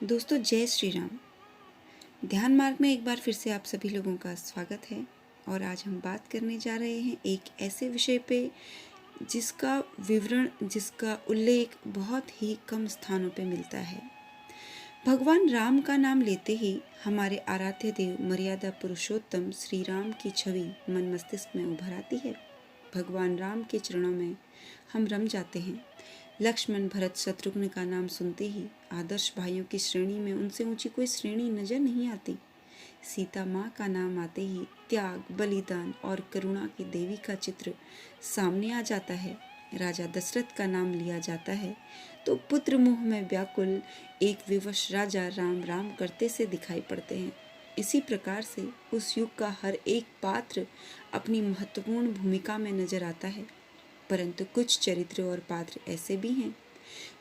दोस्तों, जय श्री राम। ध्यान मार्ग में एक बार फिर से आप सभी लोगों का स्वागत है। और आज हम बात करने जा रहे हैं एक ऐसे विषय पे जिसका विवरण, जिसका उल्लेख बहुत ही कम स्थानों पे मिलता है। भगवान राम का नाम लेते ही हमारे आराध्य देव मर्यादा पुरुषोत्तम श्री राम की छवि मन मस्तिष्क में उभर आती है। भगवान राम के चरणों में हम रम जाते हैं। लक्ष्मण, भरत, शत्रुघ्न का नाम सुनते ही आदर्श भाइयों की श्रेणी में उनसे ऊंची कोई श्रेणी नजर नहीं आती। सीता माँ का नाम आते ही त्याग, बलिदान और करुणा की देवी का चित्र सामने आ जाता है। राजा दशरथ का नाम लिया जाता है तो पुत्र मोह में व्याकुल एक विवश राजा राम राम करते से दिखाई पड़ते हैं। इसी प्रकार से उस युग का हर एक पात्र अपनी महत्वपूर्ण भूमिका में नजर आता है। परंतु कुछ चरित्र और पात्र ऐसे भी हैं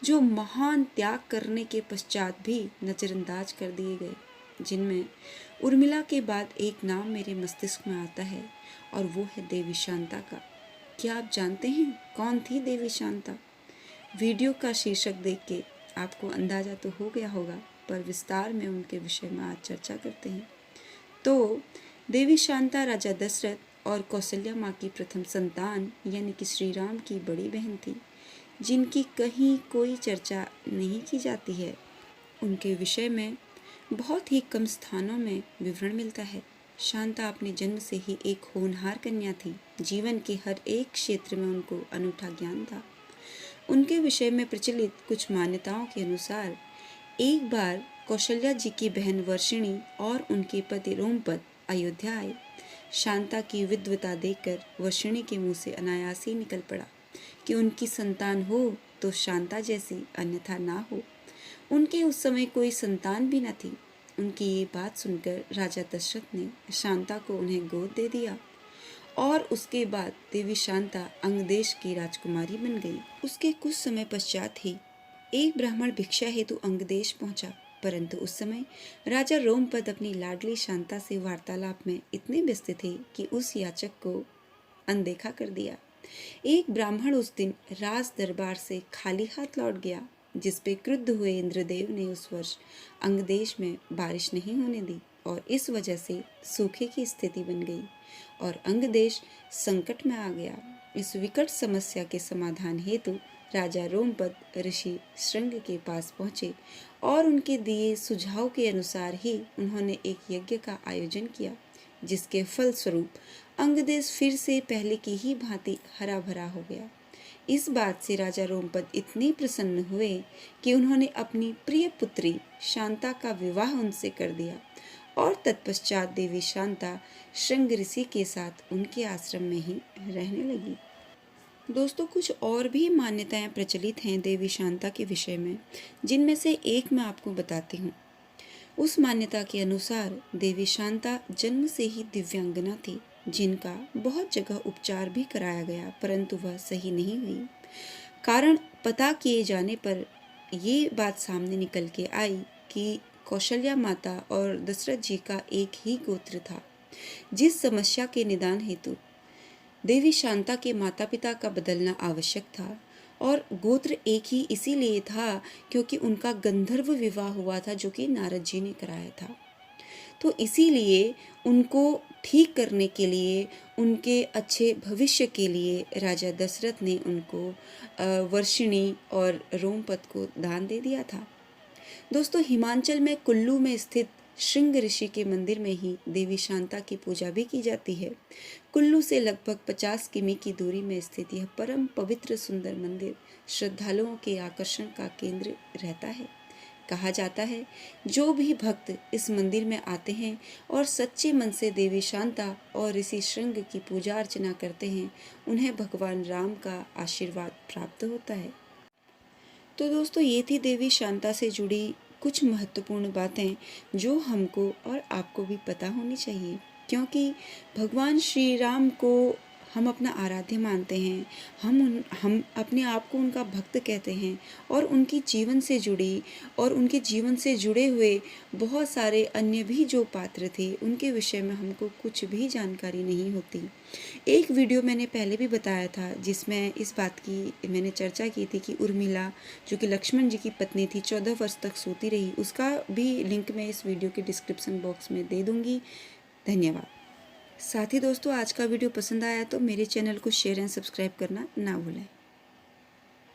जो महान त्याग करने के पश्चात भी नजरअंदाज कर दिए गए, जिनमें उर्मिला के बाद एक नाम मेरे मस्तिष्क में आता है और वो है देवी शांता का। क्या आप जानते हैं कौन थी देवी शांता? वीडियो का शीर्षक देख के आपको अंदाजा तो हो गया होगा, पर विस्तार में उनके विषय में आज चर्चा करते हैं। तो देवी शांता राजा दशरथ और कौशल्या माँ की प्रथम संतान यानी कि श्री राम की बड़ी बहन थी, जिनकी कहीं कोई चर्चा नहीं की जाती है। उनके विषय में बहुत ही कम स्थानों में विवरण मिलता है। शांता अपने जन्म से ही एक होनहार कन्या थी। जीवन के हर एक क्षेत्र में उनको अनूठा ज्ञान था। उनके विषय में प्रचलित कुछ मान्यताओं के अनुसार एक बार कौशल्या जी की बहन वर्षिणी और उनके पति रोमपद अयोध्या आए। शांता की विद्वता देखकर वर्षिणी के मुंह से अनायास ही निकल पड़ा कि उनकी संतान हो तो शांता जैसी, अन्यथा ना हो। उनके उस समय कोई संतान भी न थी। उनकी ये बात सुनकर राजा दशरथ ने शांता को उन्हें गोद दे दिया और उसके बाद देवी शांता अंग देश की राजकुमारी बन गई। उसके कुछ समय पश्चात ही एक ब्राह्मण भिक्षा हेतु अंग देश पहुंचा, परंतु उस समय राजा रोमपद अपनी लाडली शांता से वार्तालाप में इतने व्यस्त थे कि उस याचक को अनदेखा कर दिया। एक ब्राह्मण उस दिन राज दरबार से खाली हाथ लौट गया, जिस पे क्रुद्ध हुए इंद्रदेव ने उस वर्ष अंग देश में बारिश नहीं होने दी और इस वजह से सूखे की स्थिति बन गई और अंग देश संकट में आ गया। इस विकट समस्या के समाधान हेतु राजा रोमपद ऋषि श्रृंग के पास पहुंचे और उनके दिए सुझाव के अनुसार ही उन्होंने एक यज्ञ का आयोजन किया, जिसके फलस्वरूप अंग देश फिर से पहले की ही भांति हरा भरा हो गया। इस बात से राजा रोमपद इतने प्रसन्न हुए कि उन्होंने अपनी प्रिय पुत्री शांता का विवाह उनसे कर दिया और तत्पश्चात देवी शांता श्रृंग ऋषि के साथ उनके आश्रम में ही रहने लगी। दोस्तों, कुछ और भी मान्यताएं प्रचलित हैं देवी शांता के विषय में, जिनमें से एक मैं आपको बताती हूँ। उस मान्यता के अनुसार देवी शांता जन्म से ही दिव्यांगना थी, जिनका बहुत जगह उपचार भी कराया गया, परंतु वह सही नहीं हुई। कारण पता किए जाने पर ये बात सामने निकल के आई कि कौशल्या माता और दशरथ जी का एक ही गोत्र था। जिस समस्या के निदान हेतु देवी शांता के माता पिता का बदलना आवश्यक था, और गोत्र एक ही इसीलिए था क्योंकि उनका गंधर्व विवाह हुआ था जो कि नारद जी ने कराया था। तो इसीलिए उनको ठीक करने के लिए, उनके अच्छे भविष्य के लिए राजा दशरथ ने उनको वर्षिणी और रोमपद को दान दे दिया था। दोस्तों, हिमाचल में कुल्लू में स्थित श्रृंग ऋषि के मंदिर में ही देवी शांता की पूजा भी की जाती है। कुल्लू से लगभग 50 किमी की दूरी में स्थित यह परम पवित्र सुंदर मंदिर श्रद्धालुओं के आकर्षण का केंद्र रहता है। कहा जाता है जो भी भक्त इस मंदिर में आते हैं और सच्चे मन से देवी शांता और ऋषि श्रृंग की पूजा अर्चना करते हैं, उन्हें भगवान राम का आशीर्वाद प्राप्त होता है। तो दोस्तों, ये थी देवी शांता से जुड़ी कुछ महत्वपूर्ण बातें जो हमको और आपको भी पता होनी चाहिए, क्योंकि भगवान श्री राम को हम अपना आराध्य मानते हैं, हम अपने आप को उनका भक्त कहते हैं और उनकी जीवन से जुड़ी और उनके जीवन से जुड़े हुए बहुत सारे अन्य भी जो पात्र थे उनके विषय में हमको कुछ भी जानकारी नहीं होती। एक वीडियो मैंने पहले भी बताया था जिसमें इस बात की मैंने चर्चा की थी कि उर्मिला जो कि लक्ष्मण जी की पत्नी थी 14 वर्ष तक सोती रही, उसका भी लिंक मैं इस वीडियो के डिस्क्रिप्शन बॉक्स में दे दूँगी। धन्यवाद। साथ ही दोस्तों, आज का वीडियो पसंद आया तो मेरे चैनल को शेयर एंड सब्सक्राइब करना ना भूलें।